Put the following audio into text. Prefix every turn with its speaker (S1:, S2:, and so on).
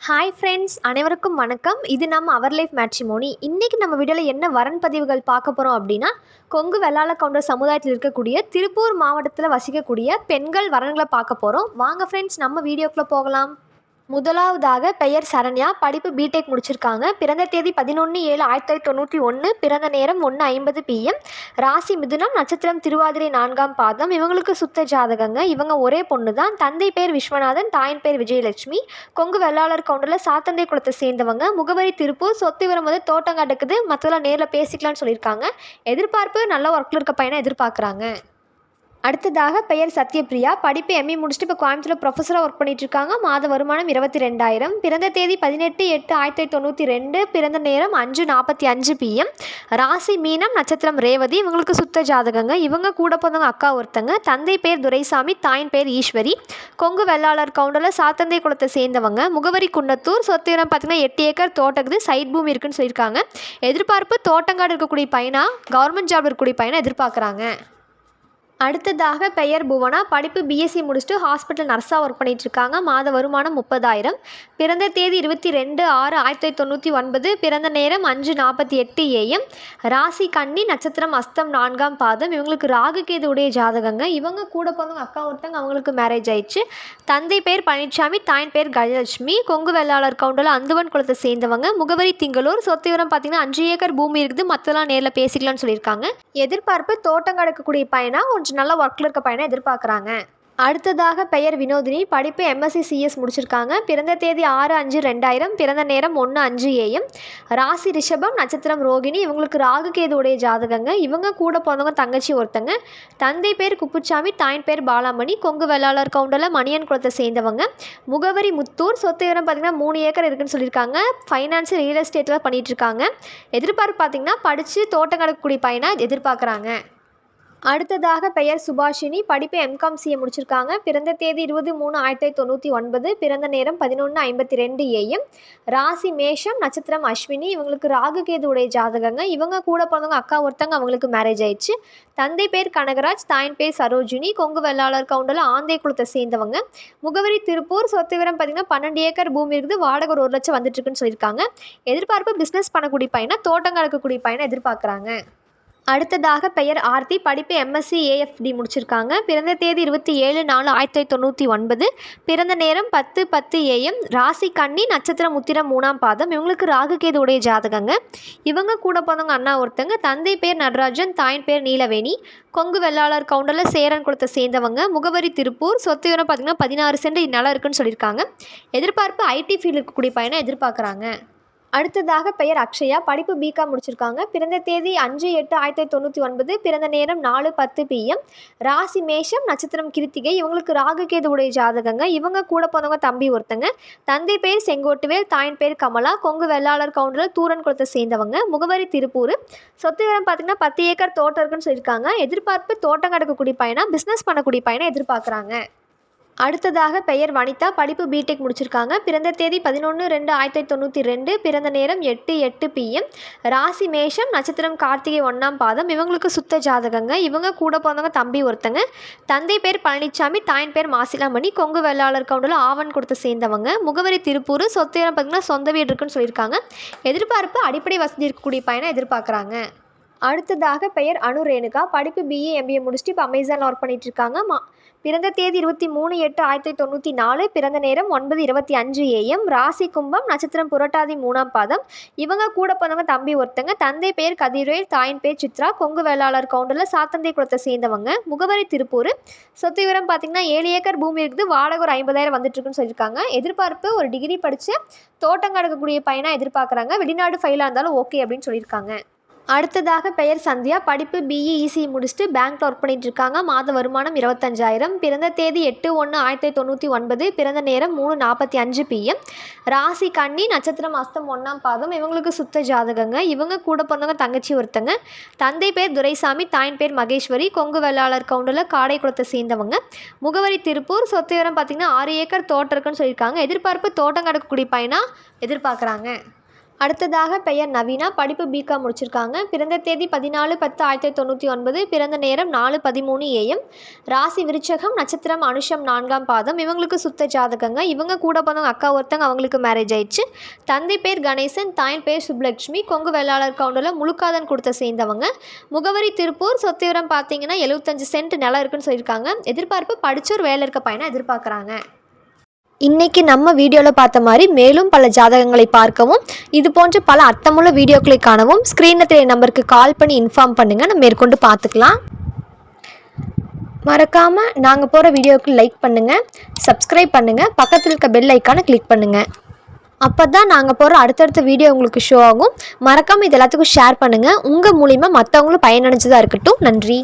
S1: Hi friends, அனைவருக்கும் வணக்கம். இது நம்ம அவர் லைஃப் மேட்ரிமோனி. இன்றைக்கி நம்ம வீடியோவில் என்ன வரன் பதிவுகள் பார்க்க போகிறோம் அப்படின்னா, கொங்கு வெள்ளாள கவுண்டர் சமுதாயத்தில் இருக்கக்கூடிய திருப்பூர் மாவட்டத்தில் வசிக்கக்கூடிய பெண்கள் வரன்களை பார்க்க போகிறோம். வாங்க ஃப்ரெண்ட்ஸ், நம்ம வீடியோக்குள்ளே போகலாம். முதலாவதாக பெயர் சரண்யா. படிப்பு பிடெக் முடிச்சிருக்காங்க. பிறந்த தேதி 11/7/1991. பிறந்த நேரம் 1:50 PM. ராசி மிதுனம். நட்சத்திரம் திருவாதிரை 4ஆம் பாதம். இவங்களுக்கு சுத்த ஜாதகங்க. இவங்க ஒரே பொண்ணு தான். தந்தை பேர் விஸ்வநாதன், தாயின் பேர் விஜயலட்சுமி. கொங்கு வெள்ளாளர் கவுண்டரில் சாத்தந்தை குலத்தை சேர்ந்தவங்க. முகவரி திருப்பூர். சொத்து விவரம் வந்து தோட்டங்காட்டுக்குது. மற்றெல்லாம் நேரில் பேசிக்கலாம்னு சொல்லியிருக்காங்க. எதிர்பார்ப்பு நல்ல ஒர்க்கில் இருக்க பையனை எதிர்பார்க்குறாங்க. அடுத்ததாக பெயர் சத்யபிரியா. படிப்பு எம்இ முடிச்சுட்டு இப்போ கோயம்புத்தூரில் ப்ரொஃபஸராக ஒர்க் பண்ணிகிட்ருக்காங்க. மாத வருமானம் 22,000. பிறந்த தேதி 18/8/1992. பிறந்த நேரம் 5:45 PM. ராசி மீனம். நட்சத்திரம் ரேவதி. இவங்களுக்கு சுத்த ஜாதகங்க. இவங்க கூட பிறந்தவங்க அக்கா ஒருத்தங்க. தந்தை பேர் துரைசாமி, தாயின் பேர் ஈஸ்வரி. கொங்கு வெள்ளாளர் கவுண்டரில் சாத்தந்தை குலத்தை சேர்ந்தவங்க. முகவரி குன்னத்தூர். சொத்து இடம் பார்த்திங்கன்னா 8 ஏக்கர் தோட்டக்குது. சைட் பூமி இருக்குன்னு சொல்லியிருக்காங்க. எதிர்பார்ப்பு தோட்டங்காடு இருக்கக்கூடிய பையனா, கவர்மெண்ட் ஜாப் இருக்கக்கூடிய பையனை எதிர்பார்க்குறாங்க. அடுத்ததாக பெயர் புவனா. படிப்பு பிஎஸ்சி முடிச்சுட்டு ஹாஸ்பிட்டல் நர்ஸாக ஒர்க் பண்ணிகிட்ருக்காங்க. மாத வருமானம் 30,000. பிறந்த தேதி 22/6/1999. பிறந்த நேரம் 5:48 AM. ராசி கன்னி. நட்சத்திரம் அஸ்தம் 4ஆம் பாதம். இவங்களுக்கு ராகு கேது உடைய ஜாதகங்க. இவங்க கூட பிறந்தவங்க அக்கா ஒருத்தங்க. அவங்களுக்கு மேரேஜ் ஆயிடுச்சு. தந்தை பேர் பழனிசாமி, தாயின் பேர் கஜலட்சுமி. கொங்கு வெள்ளாளர் கவுண்டரில் அந்துவன் குலத்தை சேர்ந்தவங்க. முகவரி திங்களூர். சொத்து விவரம் பார்த்திங்கன்னா 5 ஏக்கர் பூமி இருக்குது. மற்றெல்லாம் நேரில் பேசிக்கலாம்னு சொல்லியிருக்காங்க. எதிர்பார்ப்பு தோட்டம் கிடக்கக்கூடிய பையனா, கொஞ்சம் நல்ல ஒர்க்கில் இருக்க பையனை எதிர்பார்க்குறாங்க. அடுத்ததாக பெயர் வினோதினி. படிப்பு எம்எஸ்சி சிஎஸ் முடிச்சிருக்காங்க. பிறந்த தேதி 6/5/2000. பிறந்த நேரம் 1:05 AM. ராசி ரிஷபம். நட்சத்திரம் ரோகிணி. இவங்களுக்கு ராகு கேது உடைய ஜாதகங்க. இவங்க கூட பிறந்தவங்க தங்கச்சி ஒருத்தங்க. தந்தை பேர் குப்புச்சாமி, தாயின் பேர் பாலாமணி. கொங்கு வெள்ளாளர் கவுண்டரில் மணியன் குலத்தை சேர்ந்தவங்க. முகவரி முத்தூர். சொத்து விவரம் பார்த்திங்கன்னா 3 ஏக்கர் இருக்குன்னு சொல்லியிருக்காங்க. ஃபைனான்ஸ் ரியல் எஸ்டேட்டில் பண்ணிகிட்ருக்காங்க. எதிர்பார்ப்பு பார்த்திங்கன்னா படித்து தோட்டம் கிடக்கக்கூடிய பையனை எதிர்பார்க்குறாங்க. அடுத்ததாக பெயர் சுபாஷினி. படிப்பு எம்காம் சிஏ முடிச்சிருக்காங்க. பிறந்த தேதி 20/3/1999. பிறந்த நேரம் 11:52 AM. ராசி மேஷம். நட்சத்திரம் அஸ்வினி. இவங்களுக்கு ராகு கேது உடைய ஜாதகங்க. இவங்க கூட பிறந்தவங்க அக்கா ஒருத்தங்க. அவங்களுக்கு மேரேஜ் ஆயிடுச்சு. தந்தை பேர் கனகராஜ், தாயின் பேர் சரோஜினி. கொங்கு வெள்ளாளர் கவுண்டரில் ஆந்தை குலத்தை சேர்ந்தவங்க. முகவரி திருப்பூர். சொத்து விவரம் பார்த்திங்கன்னா 12 ஏக்கர் பூமி இருக்குது. வாடகை 1 லட்சம் வந்துட்டு இருக்குன்னு சொல்லியிருக்காங்க. எதிர்பார்ப்பு பிஸ்னஸ் பண்ணக்கூடிய பையனை, தோட்டம் கலக்கக்கூடிய பையனை எதிர்பார்க்குறாங்க. அடுத்ததாக பெயர் ஆர்த்தி. படிப்பு எம்எஸ்சி ஏஎஃப்டி முடிச்சிருக்காங்க. பிறந்த தேதி 27/4/1999. பிறந்த நேரம் 10:10 AM. ராசி கன்னி. நட்சத்திரம் உத்திரம் 3ஆம் பாதம். இவங்களுக்கு ராகு கேது உடைய ஜாதகங்க. இவங்க கூட பிறந்தவங்க அண்ணா ஒருத்தங்க. தந்தை பேர் நடராஜன், தாயின் பேர் நீலவேணி. கொங்கு வெள்ளாளர் கவுண்டரில் சேரன் குலத்தை சேர்ந்தவங்க. முகவரி திருப்பூர். சொத்து விவரம் பார்த்திங்கன்னா 16 சென்ட் நிலம் இருக்குன்னு சொல்லியிருக்காங்க. எதிர்பார்ப்பு ஐடி ஃபீல்டு இருக்கக்கூடிய பையனை எதிர்பார்க்குறாங்க. அடுத்ததாக பெயர் அக்ஷயா. படிப்பு பிகாம் முடிச்சிருக்காங்க. பிறந்த தேதி 5/8/1999. பிறந்த நேரம் 4:10 PM. ராசி மேஷம். நட்சத்திரம் கிருத்திகை. இவங்களுக்கு ராகு கேது உடைய ஜாதகங்க. இவங்க கூட பிறந்தவங்க தம்பி ஒருத்தங்க. தந்தை பேர் செங்கோட்டுவேல், தாயின் பேர் கமலா. கொங்கு வெள்ளாளர் கவுண்டரில் தூரன் குலத்தை சேர்ந்தவங்க. முகவரி திருப்பூர். சொத்து விவரம் பார்த்திங்கன்னா 10 ஏக்கர் தோட்டம் இருக்குன்னு சொல்லியிருக்காங்க. எதிர்பார்ப்பு தோட்டம் கிடக்கக்கூடிய பையனா, பிஸ்னஸ் பண்ணக்கூடிய பையனை எதிர்பார்க்குறாங்க. அடுத்ததாக பெயர் வனிதா. படிப்பு பிடெக் முடிச்சிருக்காங்க. பிறந்த தேதி 11/2/1992. பிறந்த நேரம் 8:08 PM. ராசி மேஷம். நட்சத்திரம் கார்த்திகை 1ஆம் பாதம். இவங்களுக்கு சுத்த ஜாதகங்க. இவங்க கூட பிறந்தவங்க தம்பி ஒருத்தங்க. தந்தை பேர் பழனிசாமி, தாயின் பேர் மாசிலாமணி. கொங்கு வெள்ளாளர் கவுண்டரில் ஆவன் கொடுத்து சேர்ந்தவங்க. முகவரி திருப்பூர். சொத்து இடம் பார்த்திங்கன்னா சொந்த வீடு இருக்குன்னு சொல்லியிருக்காங்க. எதிர்பார்ப்பு அடிப்படை வசதி இருக்கக்கூடிய பையனை எதிர்பார்க்குறாங்க. அடுத்ததாக பெயர் அனு ரேணுகா. படிப்பு பிஏ எம்பிஏ முடிச்சுட்டு இப்போ அமேசானில் ஒர்க் பண்ணிகிட்ருக்காங்க. பிறந்த தேதி 23/8/1994. பிறந்த நேரம் 9:25 AM. ராசி கும்பம். நட்சத்திரம் புரட்டாதி 3ஆம் பாதம். இவங்க கூட பிறந்தவங்க தம்பி ஒருத்தங்க. தந்தை பேர் கதிர்வேல், தாயின் பேர் சித்ரா. கொங்கு வெள்ளாளர் கவுண்டரில் சாத்தந்தை குலத்தை சேர்ந்தவங்க. முகவரி திருப்பூர். சொத்து விவரம் பார்த்திங்கன்னா 7 ஏக்கர் பூமி இருக்குது. வாடகை 50,000 வந்துட்டுருக்குன்னு சொல்லியிருக்காங்க. எதிர்பார்ப்பு ஒரு டிகிரி படித்து தோட்டம் கிடக்கக்கூடிய பையனாக எதிர்பார்க்குறாங்க. வெளிநாடு ஃபைலாக இருந்தாலும் ஓகே அப்படின்னு சொல்லியிருக்காங்க. அடுத்ததாக பெயர் சந்தியா. படிப்பு பிஇ இசிஇ முடிச்சுட்டு பேங்க்கில் ஒர்க் பண்ணிகிட்ருக்காங்க. மாத வருமானம் 25,000. பிறந்த தேதி 8/1/1999. பிறந்த நேரம் 3:45 PM. ராசி கன்னி. நட்சத்திரம் அஸ்தம் 1ஆம் பாதம். இவங்களுக்கு சுத்த ஜாதகங்க. இவங்க கூட பிறந்தவங்க தங்கச்சி ஒருத்தங்க. தந்தை பேர் துரைசாமி, தாயின் பேர் மகேஸ்வரி. கொங்கு வெள்ளாளர் கவுண்டரில் காடை குலத்தை சேர்ந்தவங்க. முகவரி திருப்பூர். சொத்து விவரம் பார்த்திங்கன்னா 6 ஏக்கர் தோட்டம் இருக்குன்னு சொல்லியிருக்காங்க. எதிர்பார்ப்பு தோட்டம் கிடக்கக்கூடிய பையனா எதிர்பார்க்குறாங்க. அடுத்ததாக பெயர் நவீனா, படிப்பு பிகாம் முடிச்சிருக்காங்க. பிறந்த தேதி 14/10/1999, பிறந்த நேரம் 4:13 AM, ராசி விருச்சகம், நட்சத்திரம் அனுஷம் 4ஆம் பாதம். இவங்களுக்கு சுத்த ஜாதகங்க. இவங்க கூட பிறந்தவங்க அக்கா ஒருத்தங்க, அவங்களுக்கு மேரேஜ் ஆயிடுச்சு. தந்தை பேர் கணேசன், தாயின் பேர் சுப்லட்சுமி, கொங்கு வேளாளர் கவுண்டரில் முழுக்காதன் கொடுத்த சேர்ந்தவங்க. முகவரி திருப்பூர். சொத்து விவரம் பார்த்தீங்கன்னா 75 சென்ட் நிலம் இருக்குன்னு சொல்லியிருக்காங்க. எதிர்பார்ப்பு படிச்சோர் வேலை இருக்க பையனை எதிர்பார்க்குறாங்க. இன்றைக்கி நம்ம வீடியோவில் பார்த்த மாதிரி மேலும் பல ஜாதகங்களை பார்க்கவும், இது போன்ற பல அர்த்தமுள்ள வீடியோக்களை காணவும் ஸ்க்ரீனில் தெரிய நம்பருக்கு கால் பண்ணி இன்ஃபார்ம் பண்ணுங்கள். நம்ம மேற்கொண்டு பார்த்துக்கலாம். மறக்காமல் நாங்கள் போகிற வீடியோவுக்கு லைக் பண்ணுங்கள், சப்ஸ்கிரைப் பண்ணுங்கள், பக்கத்தில் இருக்க பெல் ஐக்கானை கிளிக் பண்ணுங்கள். அப்போ தான் நாங்கள் போகிற அடுத்தடுத்த வீடியோ உங்களுக்கு ஷோ ஆகும். மறக்காமல் இது எல்லாத்துக்கும் ஷேர் பண்ணுங்கள். உங்கள் மூலிமா மற்றவங்களும் பயனடைஞ்சதாக இருக்கட்டும். நன்றி.